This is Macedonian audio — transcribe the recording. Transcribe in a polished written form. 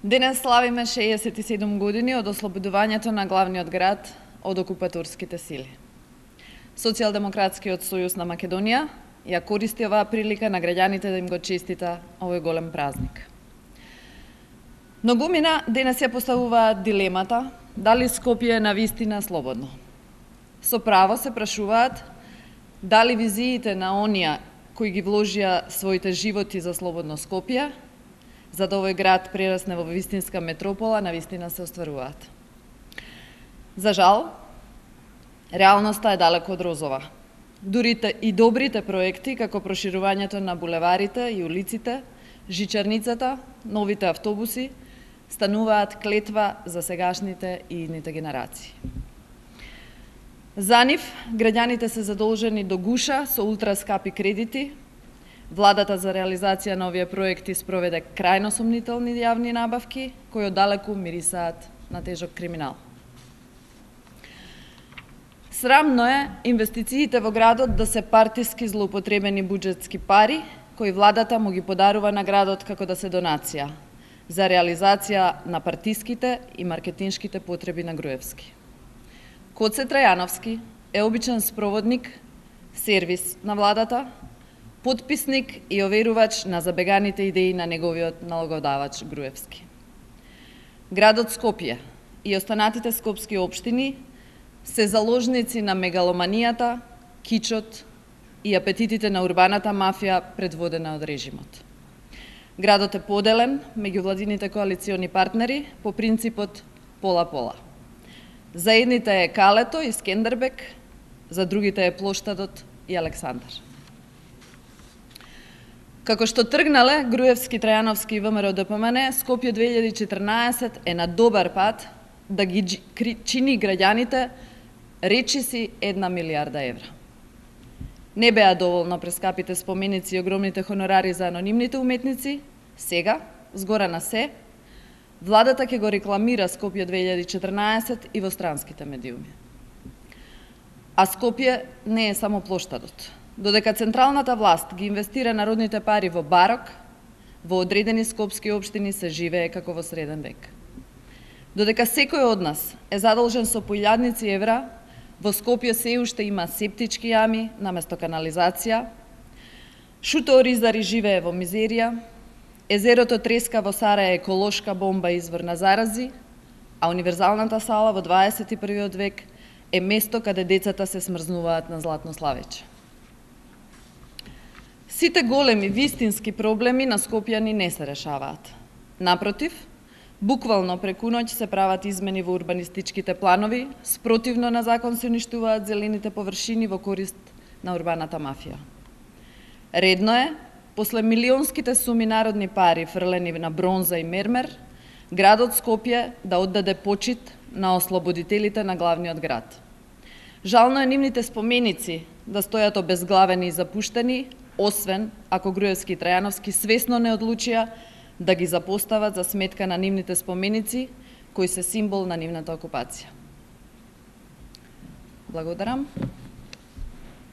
Денес славиме 67 години од ослободувањето на главниот град од окупаторските сили. Социјалдемократскиот сојуз на Македонија ја користи оваа прилика на граѓаните да им го честита овој голем празник. Многумина денес ја поставуваат дилемата дали Скопје е навистина слободно. Со право се прашуваат дали визиите на оние кои ги вложија своите животи за слободно Скопје, за да овој град прерасне во вистинска метропола, навистина се остваруваат. За жал, реалноста е далеко од розова. Дури и добрите проекти, како проширувањето на булеварите и улиците, жичарницата, новите автобуси, стануваат клетва за сегашните и идните генерации. За нив, граѓаните се задолжени до гуша со ултраскапи кредити. Владата за реализација на овие проекти спроведе крајно сомнителни јавни набавки, кои оддалеку мирисаат на тежок криминал. Срамно е инвестициите во градот да се партиски злоупотребени буџетски пари, кои владата му ги подарува на градот како да се донација, за реализација на партиските и маркетиншките потреби на Груевски. Коце Трајановски е обичен спроводник, сервис на владата, потписник и оверувач на забеганите идеи на неговиот налогодавач Груевски. Градот Скопје и останатите скопски општини се заложници на мегаломанијата, кичот и апетитите на урбаната мафија предводена од режимот. Градот е поделен меѓу владините коалициони партнери по принципот пола-пола. За едните е Калето и Скендербек, за другите е Плоштадот и Александар. Како што тргнале Груевски, Трајановски и ВМРО ДПМН, Скопје 2014 е на добар пат да ги чини граѓаните речиси 1 милијарда евра. Не беа доволно прескапите споменици и огромните хонорари за анонимните уметници, сега, згора на се, владата ќе го рекламира Скопје 2014 и во странските медиуми. А Скопје не е само Плоштадот. Додека централната власт ги инвестира народните пари во барок, во одредени скопски општини се живее како во среден век. Додека секој од нас е задолжен со по илјадници евра, во Скопје се уште има септички јами наместо канализација, Шуто Оризари живее во мизерија, езерото Треска во Сара е еколошка бомба извор на зарази, а универзалната сала во 21. век е место каде децата се смрзнуваат на златно славече. Сите големи вистински проблеми на скопјани не се решаваат. Напротив, буквално преку ноќ се прават измени во урбанистичките планови, спротивно на закон се уништуваат зелените површини во корист на урбаната мафија. Редно е, после милионските суми народни пари фрлени на бронза и мермер, градот Скопје да оддаде почит на ослободителите на главниот град. Жално е нивните споменици да стојат обезглавени и запуштени, освен ако Груевски и Трајановски свесно не одлучија да ги запостават за сметка на нивните споменици, кои се символ на нивната окупација. Благодарам.